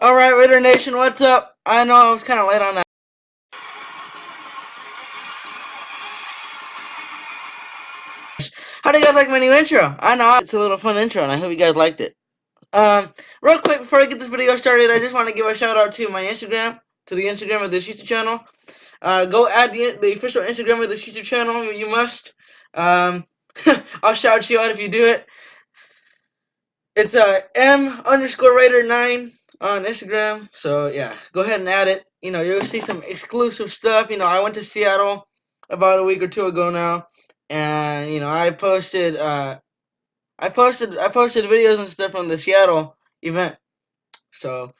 Alright, Raider Nation, what's up? I know I was kind of late on that. How do you guys like my new intro? I know it's a little fun intro, and I hope you guys liked it. Real quick before I get this video started, I just want to give a shout out to my Instagram, to the Instagram of this YouTube channel. Go add the official Instagram of this YouTube channel. You must. I'll shout you out if you do it. It's M_Raider9 on Instagram. So yeah, go ahead and add it. You know, you'll see some exclusive stuff. You know, I went to Seattle about a week or two ago now, and you know, I posted videos and stuff from the Seattle event. So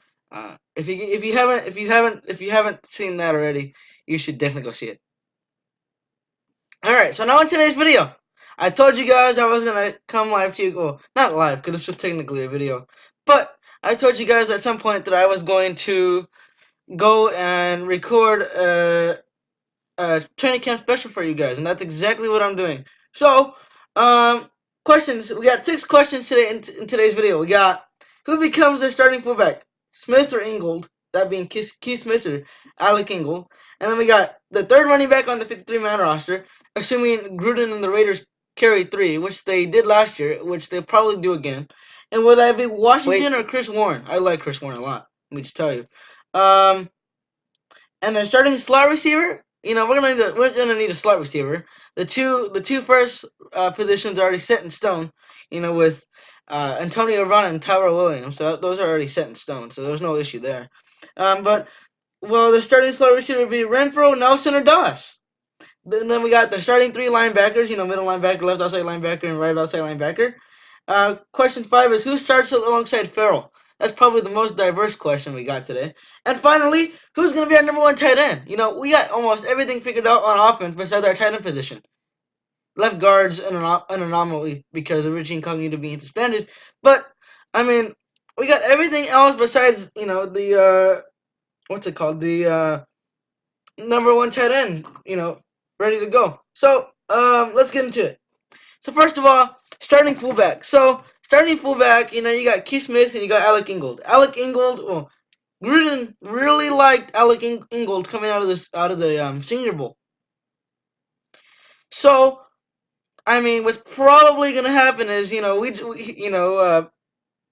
if you haven't seen that already, you should definitely go see it. All right, so now in today's video, I told you guys I was gonna come live to you. Well, not live because this is technically a video, but I told you guys at some point that I was going to go and record a training camp special for you guys, and that's exactly what I'm doing. So, questions. We got 6 questions today in today's video. We got who becomes the starting fullback, Smith or Ingold? That being Keith Smith or Alec Ingold. And then we got the third running back on the 53-man roster, assuming Gruden and the Raiders carry 3, which they did last year, which they'll probably do again. And will that be Washington or Chris Warren? I like Chris Warren a lot. Let me just tell you. And then starting slot receiver, you know, we're gonna need a slot receiver. The two first positions are already set in stone. You know, with Antonio Brown and Tyrell Williams, so those are already set in stone. So there's no issue there. But well, the starting slot receiver would be Renfro, Nelson, or Doss. Then we got the starting 3 linebackers. You know, middle linebacker, left outside linebacker, and right outside linebacker. Question 5 is who starts alongside Farrell? That's probably the most diverse question we got today. And finally, who's going to be our number 1 tight end? You know, we got almost everything figured out on offense besides our tight end position. Left guard's an anomaly because of Richie Incognito being suspended. But, I mean, we got everything else besides, you know, the, what's it called? The number 1 tight end, you know, ready to go. So, let's get into it. So first of all, starting fullback. So starting fullback, you know, you got Keith Smith and you got Alec Ingold. Alec Ingold, well, Gruden really liked Alec Ingold coming out of the Senior Bowl. So I mean, what's probably gonna happen is, you know,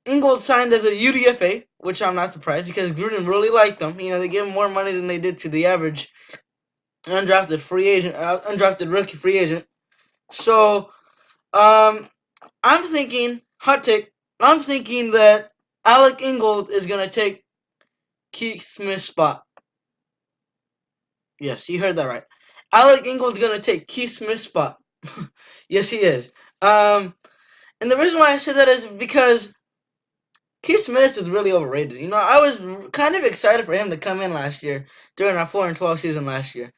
Ingold signed as a UDFA, which I'm not surprised because Gruden really liked them. You know, they gave him more money than they did to the average undrafted rookie free agent. So I'm thinking, hot take, I'm thinking that Alec Ingold is going to take Keith Smith's spot. Yes, you heard that right. Alec Ingold's going to take Keith Smith's spot. Yes, he is. And the reason why I said that is because Keith Smith is really overrated. You know, I was kind of excited for him to come in last year during our 4-12 season last year.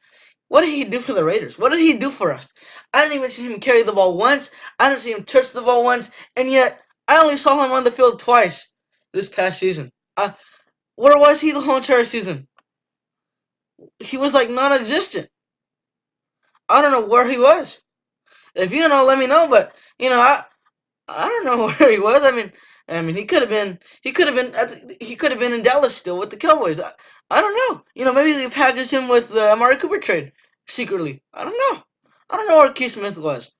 What did he do for the Raiders? What did he do for us? I didn't even see him carry the ball once. I didn't see him touch the ball once. And yet, I only saw him on the field twice this past season. Where was he the whole entire season? He was like non-existent. I don't know where he was. If you know, let me know. But you know, I don't know where he was. I mean, he could have been in Dallas still with the Cowboys. I don't know. You know, maybe they packaged him with the Amari Cooper trade secretly. I don't know. I don't know where Keith Smith was.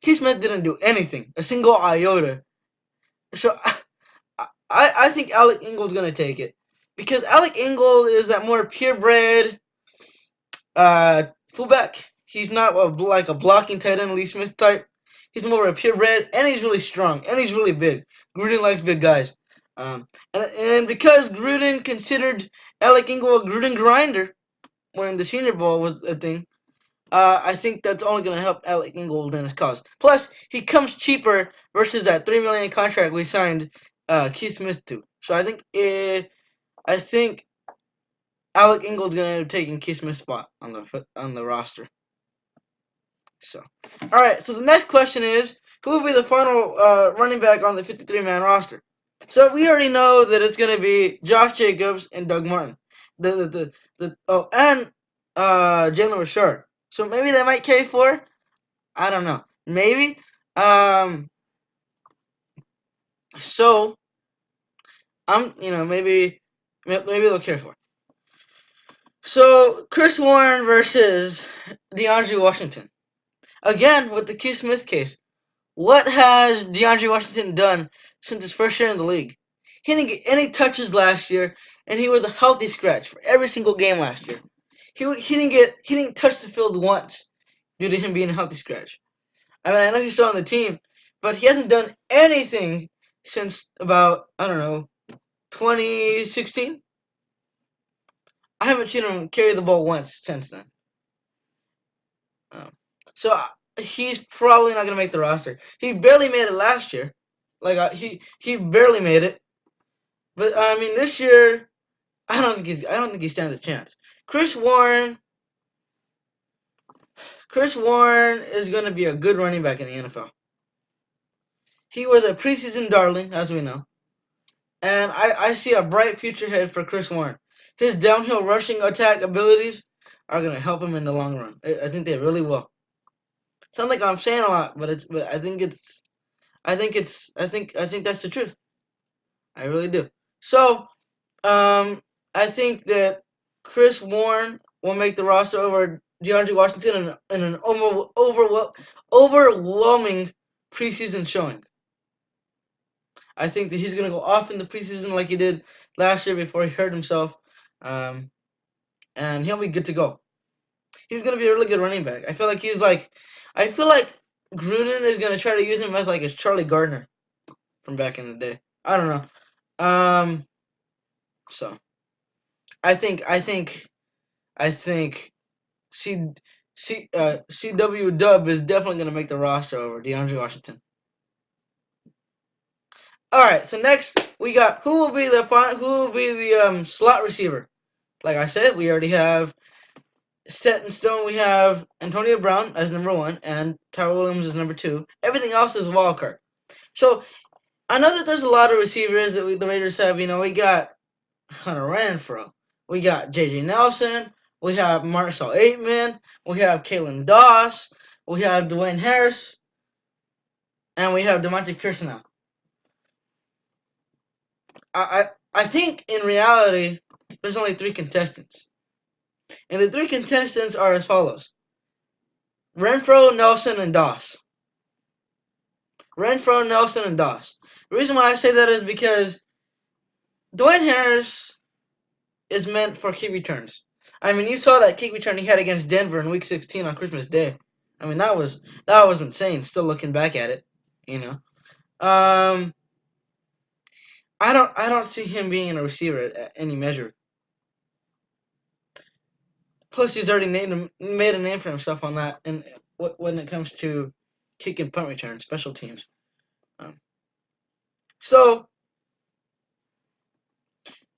Keith Smith didn't do anything, a single iota. So I think Alec Ingold's gonna take it because Alec Ingold is that more purebred fullback. He's not like a blocking tight end Lee Smith type. He's more of a purebred, and he's really strong, and he's really big. Gruden likes big guys. And because Gruden considered Alec Ingold a Gruden grinder when the Senior Bowl was a thing, I think that's only going to help Alec Ingold in his cause. Plus, he comes cheaper versus that $3 million contract we signed Keith Smith to. So I think Alec Ingold's going to end up taking Keith Smith's spot on the roster. So, all right. So the next question is, who will be the final running back on the 53-man roster? So we already know that it's going to be Josh Jacobs and Doug Martin. And Jalen Richard. So maybe they might carry 4. I don't know. Maybe. So maybe they'll care for. So Chris Warren versus DeAndre Washington again with the Q Smith case. What has DeAndre Washington done since his first year in the league? He didn't get any touches last year, and he was a healthy scratch for every single game last year. He didn't touch the field once due to him being a healthy scratch. I mean, I know he's still on the team, but he hasn't done anything since about, I don't know, 2016. I haven't seen him carry the ball once since then. Um, so he's probably not gonna make the roster. He barely made it last year. He barely made it. But I mean, this year I don't think he stands a chance. Chris Warren Chris Warren is gonna be a good running back in the NFL. He was a preseason darling, as we know, and I see a bright future ahead for Chris Warren. His downhill rushing attack abilities are gonna help him in the long run. I think they really will. Sounds like I'm saying a lot, but I think that's the truth. I really do. So, I think that Chris Warren will make the roster over DeAndre Washington in an overwhelming preseason showing. I think that he's going to go off in the preseason like he did last year before he hurt himself, um, and he'll be good to go. He's going to be a really good running back. I feel like Gruden is going to try to use him as like his Charlie Gardner from back in the day. I don't know. So I think CW Dub is definitely going to make the roster over DeAndre Washington. All right, so next we got who will be the slot receiver. Like I said, we already have set in stone. We have Antonio Brown as number 1 and Tyrell Williams as number 2. Everything else is wild card. So I know that there's a lot of receivers that the Raiders have. We got Hunter Renfrow, we got J.J. Nelson, we have Marcel Aitman, we have Kalen Doss, we have Dwayne Harris, and we have Demonte Pearson now. I think in reality there's only 3 contestants, and the 3 contestants are as follows: Renfrow, Nelson, and Doss. Renfrow, Nelson, and Doss. The reason why I say that is because Dwayne Harris is meant for kick returns. I mean, you saw that kick return he had against Denver in Week 16 on Christmas Day. I mean, that was insane. Still looking back at it, you know. I don't see him being a receiver at any measure. Plus, he's already made a name for himself on that, and when it comes to kick and punt return, special teams. Um, so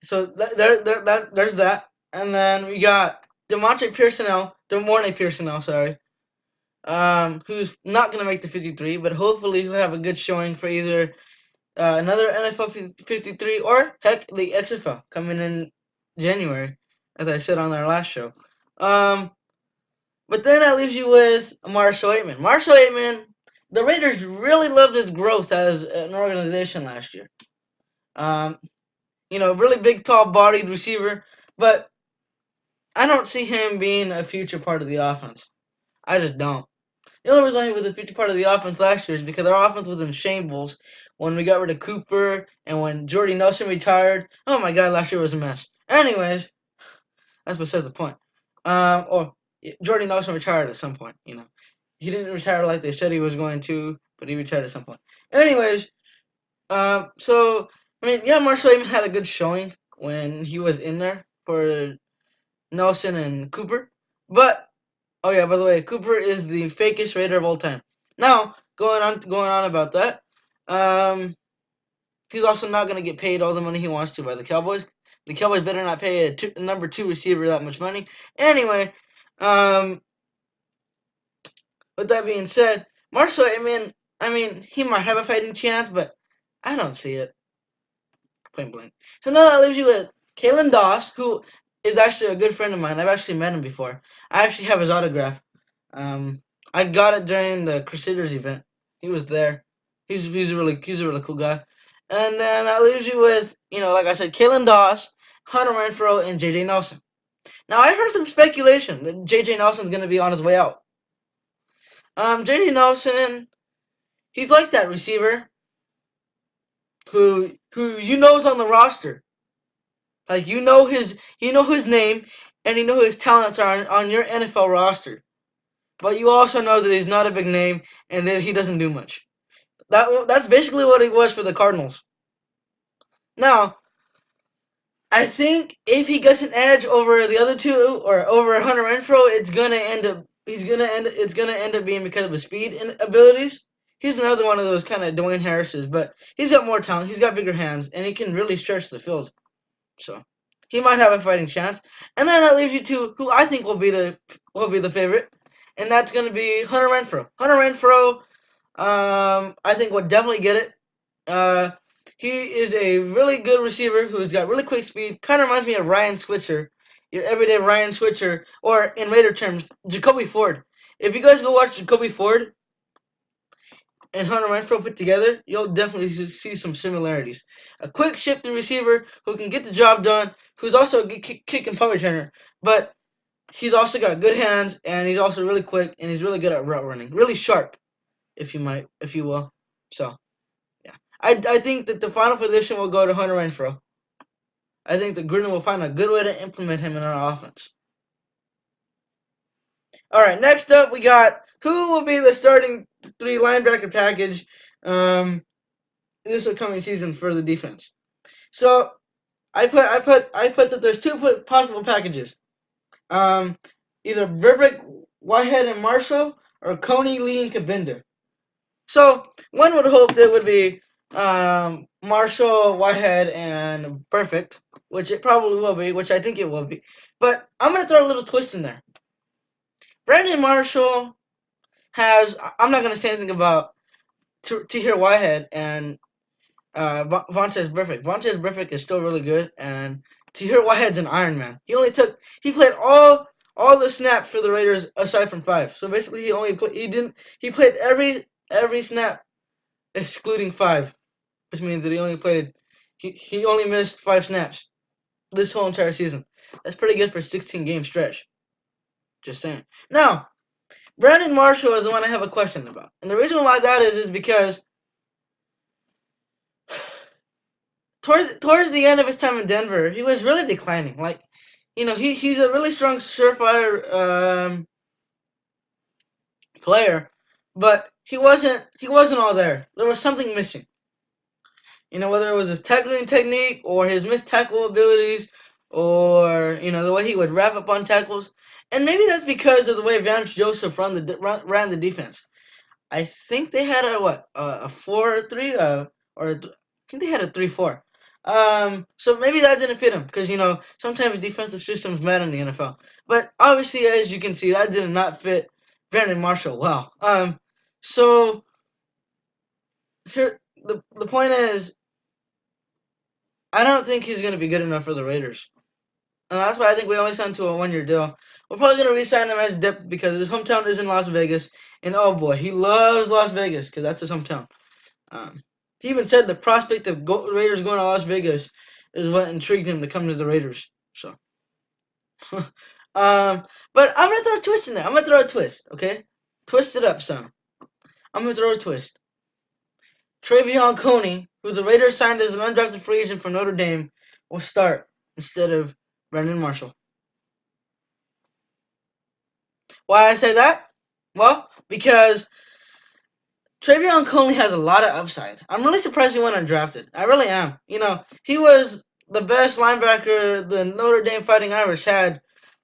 there's that, and then we got Demonte Pearsonell, sorry, who's not gonna make the 53, but hopefully he'll have a good showing for either another NFL 53 or heck the XFL coming in January, as I said on our last show. But then that leaves you with Marcel Aitman. Marcel Aitman, the Raiders really loved his growth as an organization last year. Really big, tall-bodied receiver, but I don't see him being a future part of the offense. I just don't. The only reason he was a future part of the offense last year is because our offense was in shambles when we got rid of Cooper and when Jordy Nelson retired. Oh my God, last year was a mess. Anyways, that's besides the point. Or Jordy Nelson retired at some point. He didn't retire like they said he was going to, but he retired at some point. Anyways, so I mean, yeah, Marcel even had a good showing when he was in there for Nelson and Cooper, but oh yeah, by the way, Cooper is the fakest Raider of all time. Now, going on about that, he's also not gonna get paid all the money he wants to by the Cowboys. The Cowboys better not pay a number 2 receiver that much money. Anyway, with that being said, Marshall, I mean, he might have a fighting chance, but I don't see it. Point blank. So now that leaves you with Kalen Doss, who is actually a good friend of mine. I've actually met him before. I actually have his autograph. I got it during the Crusaders event. He was there. He's a really cool guy. And then that leaves you with, like I said, Kalen Doss, Hunter Renfro, and J.J. Nelson. Now, I heard some speculation that J.J. Nelson's going to be on his way out. J.J. Nelson, he's like that receiver who is on the roster. Like you know his name, and you know who his talents are on your NFL roster. But you also know that he's not a big name and that he doesn't do much. That's basically what he was for the Cardinals. Now, I think if he gets an edge over the other two or over Hunter Renfro, it's gonna end up being because of his speed and abilities. He's another one of those kind of Dwayne Harris's, but he's got more talent. He's got bigger hands, and he can really stretch the field. So he might have a fighting chance. And then that leaves you to who I think will be the favorite, and that's gonna be Hunter Renfro. Hunter Renfro, I think will definitely get it. Uh, he is a really good receiver who's got really quick speed. Kind of reminds me of Ryan Switzer, your everyday Ryan Switzer, or in Raider terms, Jacoby Ford. If you guys go watch Jacoby Ford and Hunter Renfro put together, you'll definitely see some similarities. A quick shifty receiver who can get the job done, who's also a good kick and punt returner, but he's also got good hands and he's also really quick and he's really good at route running, really sharp, if you will. So yeah, I think that the final position will go to Hunter Renfro. I think that Gruden will find a good way to implement him in our offense. All right, next up we got who will be the starting three linebacker package this upcoming season for the defense. So I put that there's two possible packages. Um, Either Burbrick, Whitehead, and Marshall, or Coney, Lee, and Kabinda. So one would hope that it would be Marshall, Whitehead, and Perfect, which it probably will be, which I think it will be. But I'm gonna throw a little twist in there. Brandon Marshall has. I'm not gonna say anything about Tahir Whitehead and Vontaze Burfict. Vontaze Burfict is still really good, and Tahir Whitehead's an Iron Man. He played all the snaps for the Raiders aside from 5. So basically, he played every snap excluding 5, which means that he only missed 5 snaps this whole entire season. That's pretty good for a 16 game stretch. Just saying. Now, Brandon Marshall is the one I have a question about, and the reason why that is because towards the end of his time in Denver, he was really declining. Like, he's a really strong, surefire player, but he wasn't all there. There was something missing. Whether it was his tackling technique or his missed tackle abilities, or the way he would wrap up on tackles, and maybe that's because of the way Vance Joseph ran the defense. I think they had a 4-3 I think they had a 3-4. So maybe that didn't fit him because sometimes defensive systems matter in the NFL. But obviously, as you can see, that did not fit Brandon Marshall well. So here the point is, I don't think he's going to be good enough for the Raiders, and that's why I think we only signed to a 1-year deal. We're probably going to re-sign him as depth because his hometown is in Las Vegas, and oh boy, he loves Las Vegas because that's his hometown. Um, he even said the prospect of Raiders going to Las Vegas is what intrigued him to come to the Raiders. So, but I'm gonna throw a twist in there. I'm gonna throw a twist. Okay, twist it up, son. I'm gonna throw a twist. Travion Coney, who the Raiders signed as an undrafted free agent from Notre Dame, will start instead of Brandon Marshall. Why I say that? Well, because Travion Coney has a lot of upside. I'm really surprised he went undrafted. I really am. He was the best linebacker the Notre Dame Fighting Irish had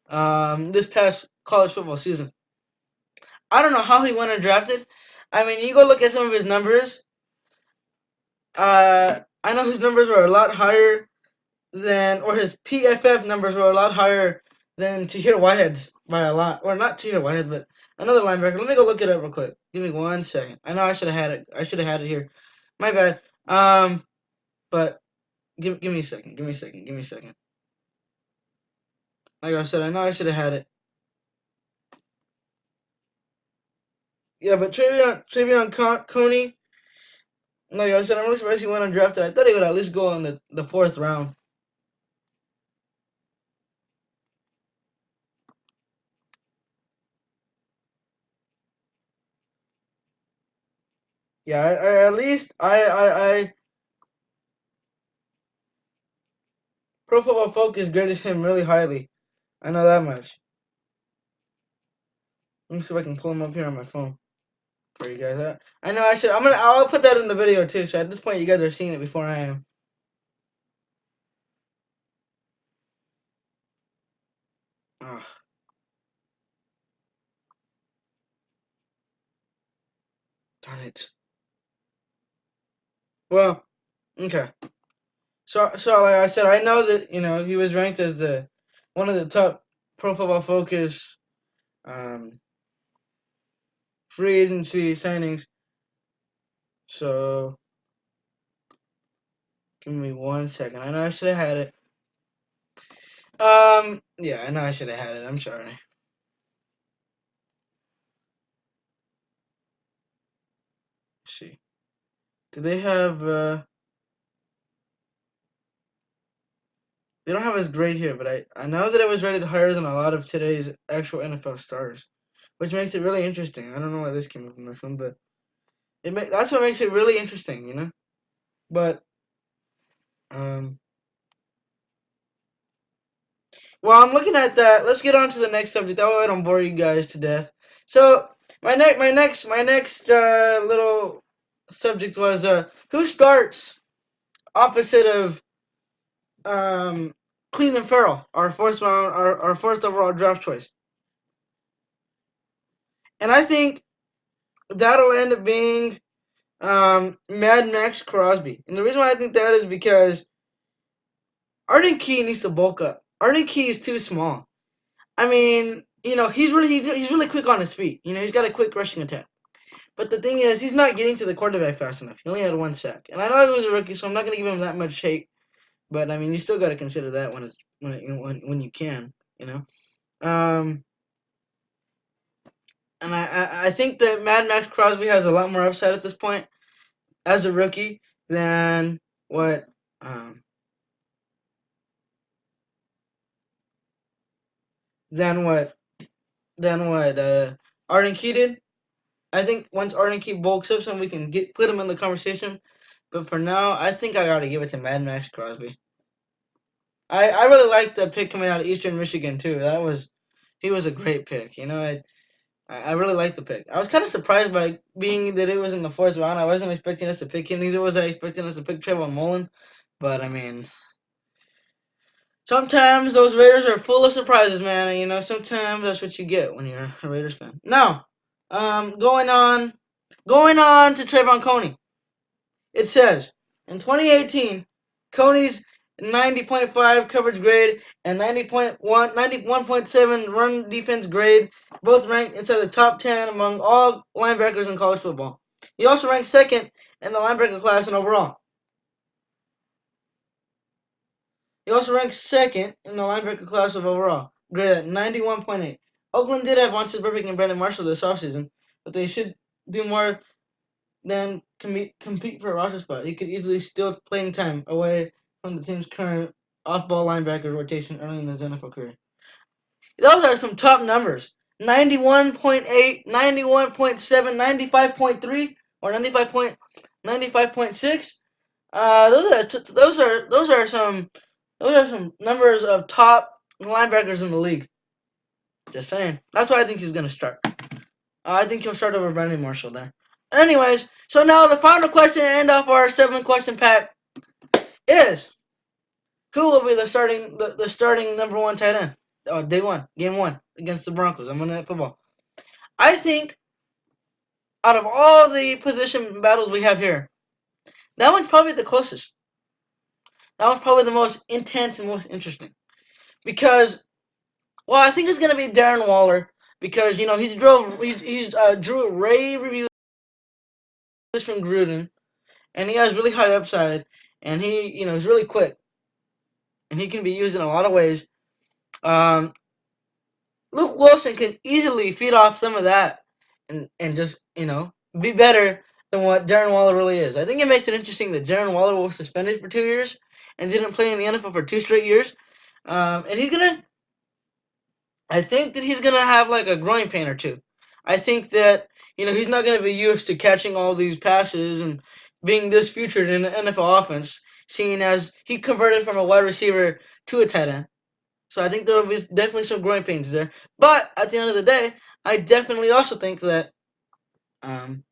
this past college football season. I don't know how he went undrafted. I mean, you go look at some of his numbers. I know his numbers were a lot higher or his PFF numbers were a lot higher than Tahir Whitehead's by a lot. Or not Tahir Whitehead's, but another linebacker. Let me go look it up real quick. Give me 1 second. I know I should have had it. I should have had it here. My bad. But give me a second. Give me a second. Give me a second. Like I said, I know I should have had it. Yeah, but Travion Coney, No, I said I'm really surprised he went undrafted. I thought he would at least go in the fourth round. Yeah, at least I Pro Football Focus graded him really highly. I know that much. Let me see if I can pull him up here on my phone for you guys. I know I should. I'll put that in the video too. So at this point, you guys are seeing it before I am. Oh, darn it. Well, okay. So like I said, I know that he was ranked as the one of the top Pro Football Focus um, free agency signings. So give me 1 second. I know I should have had it. Yeah, I know I should have had it. I'm sorry. Let's see. Do they have? They don't have his grade here, but I know that it was rated higher than a lot of today's actual NFL stars, which makes it really interesting. I don't know why this came up in my phone, but that's what makes it really interesting. But um, well, I'm looking at that. Let's get on to the next subject. That way I don't bore you guys to death. So my next little subject was who starts opposite of um Cleveland Farrell, our fourth overall draft choice, and I think that'll end up being Mad Max Crosby. And the reason why I think that is because Arden Key needs to bulk up. Arden Key is too small. I mean, he's really quick on his feet. He's got a quick rushing attack. But the thing is, he's not getting to the quarterback fast enough. He only had 1 sack, and I know he was a rookie, so I'm not gonna give him that much hate. But I mean, you still got to consider that when you can, you know. Um, and I think that Mad Max Crosby has a lot more upside at this point as a rookie than what um, than what than what Arden Key did. I think once Arden Key bulks up, some we can put him in the conversation. But for now, I think I got to give it to Mad Max Crosby. I really liked the pick coming out of Eastern Michigan too. He was a great pick. I really liked the pick. I was kind of surprised by being that it was in the fourth round. I wasn't expecting us to pick him. Neither was I expecting us to pick Trayvon Mullen. But I mean, sometimes those Raiders are full of surprises, man. And, sometimes that's what you get when you're a Raiders fan. Now, going on to Trayvon Coney. It says in 2018, Coney's 90.5 coverage grade and 91.7 run defense grade both ranked inside the top 10 among all linebackers in college football. He also ranked second in the linebacker class and overall. He also ranked second in the linebacker class of overall, graded at 91.8. Oakland did have Vontaze Burfict and Brandon Marshall this offseason, but they should do more than compete for a roster spot. He could easily steal playing time away from the team's current off-ball linebacker rotation early in his NFL career. Those are some top numbers. 91.8, 91.7, 95.3, or 95.6. Those are some numbers of top linebackers in the league. Just saying. That's why I think he's gonna start. I think he'll start over Brandon Marshall there. Anyways, so now the final question to end off our 7-question pack is who will be the starting number one tight end? Day one, game one against the Broncos on Monday Night Football. I think out of all the position battles we have here, that one's probably the closest. That one's probably the most intense and most interesting because, well, I think it's gonna be Darren Waller because drew rave reviews from Gruden and he has really high upside and he's really quick and he can be used in a lot of ways. Um, Luke Wilson can easily feed off some of that and just be better than what Darren Waller really is. I think it makes it interesting that Darren Waller was suspended for 2 years and didn't play in the NFL for 2 straight years. And I think that he's gonna have like a growing pain or two. I think that he's not gonna be used to catching all these passes and being this featured in the NFL offense, seeing as he converted from a wide receiver to a tight end. So I think there will be definitely some growing pains there. But at the end of the day, I definitely also think that um,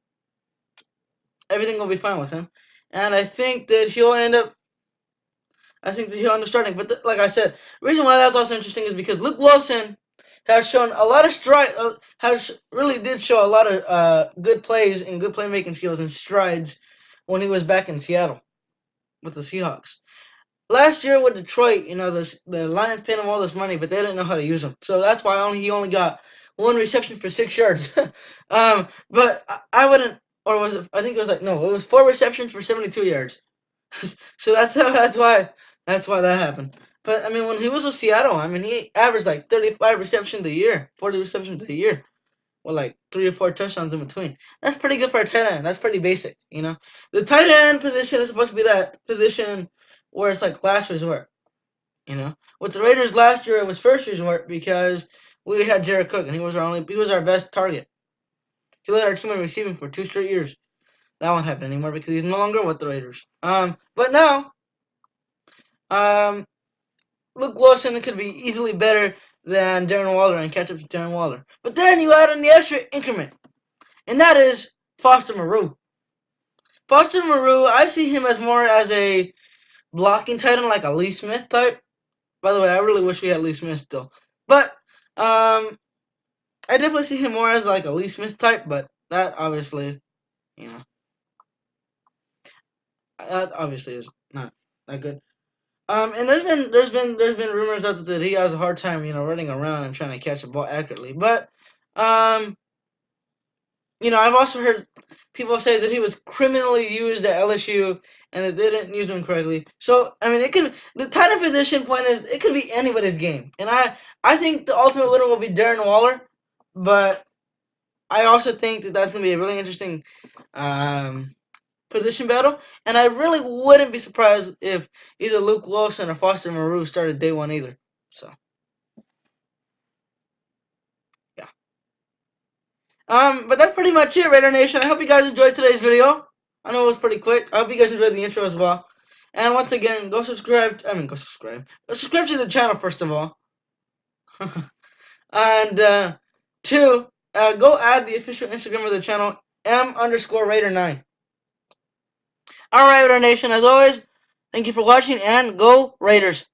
everything will be fine with him, and I think that he'll end up. I think that he'll end up starting. But like I said, the reason why that's also interesting is because Luke Wilson has shown a lot of has really did show a lot of good plays and good playmaking skills and strides when he was back in Seattle with the Seahawks. Last year with Detroit, the Lions paid him all this money, but they didn't know how to use him. So that's why he only got one reception for 6 yards. But I wouldn't, or was it? I think it was like no, it was 4 receptions for 72 yards. So that's why that happened. But I mean, when he was with Seattle, I mean, he averaged like 35 receptions a year, 40 receptions a year, with like 3 or 4 touchdowns in between. That's pretty good for a tight end. That's pretty basic. The tight end position is supposed to be that position where it's like last resort. With the Raiders last year, it was first resort because we had Jared Cook and he was our best target. He led our team in receiving for 2 straight years. That won't happen anymore because he's no longer with the Raiders. But now, um, Luke Wilson could be easily better than Darren Waller and catch up to Darren Waller. But then you add in the extra increment, and that is Foster Moreau. Foster Moreau, I see him as more as a blocking tight end, like a Lee Smith type. By the way, I really wish we had Lee Smith still. But I definitely see him more as like a Lee Smith type, but you know, that obviously is not that good. And there's been rumors out that he has a hard time, running around and trying to catch a ball accurately. But, um, I've also heard people say that he was criminally used at LSU and that they didn't use him correctly. So, I mean, the tight end position point is it could be anybody's game, and I think the ultimate winner will be Darren Waller, but I also think that that's gonna be a really interesting um, position battle, and I really wouldn't be surprised if either Luke Wilson or Foster Moreau started day one either. So yeah. But that's pretty much it, Raider Nation. I hope you guys enjoyed today's video. I know it was pretty quick. I hope you guys enjoyed the intro as well. And once again, go subscribe. Go subscribe. Go subscribe to the channel first of all. And two, go add the official Instagram of the channel, m_Raider9. All right, Raider Nation. As always, thank you for watching, and go Raiders.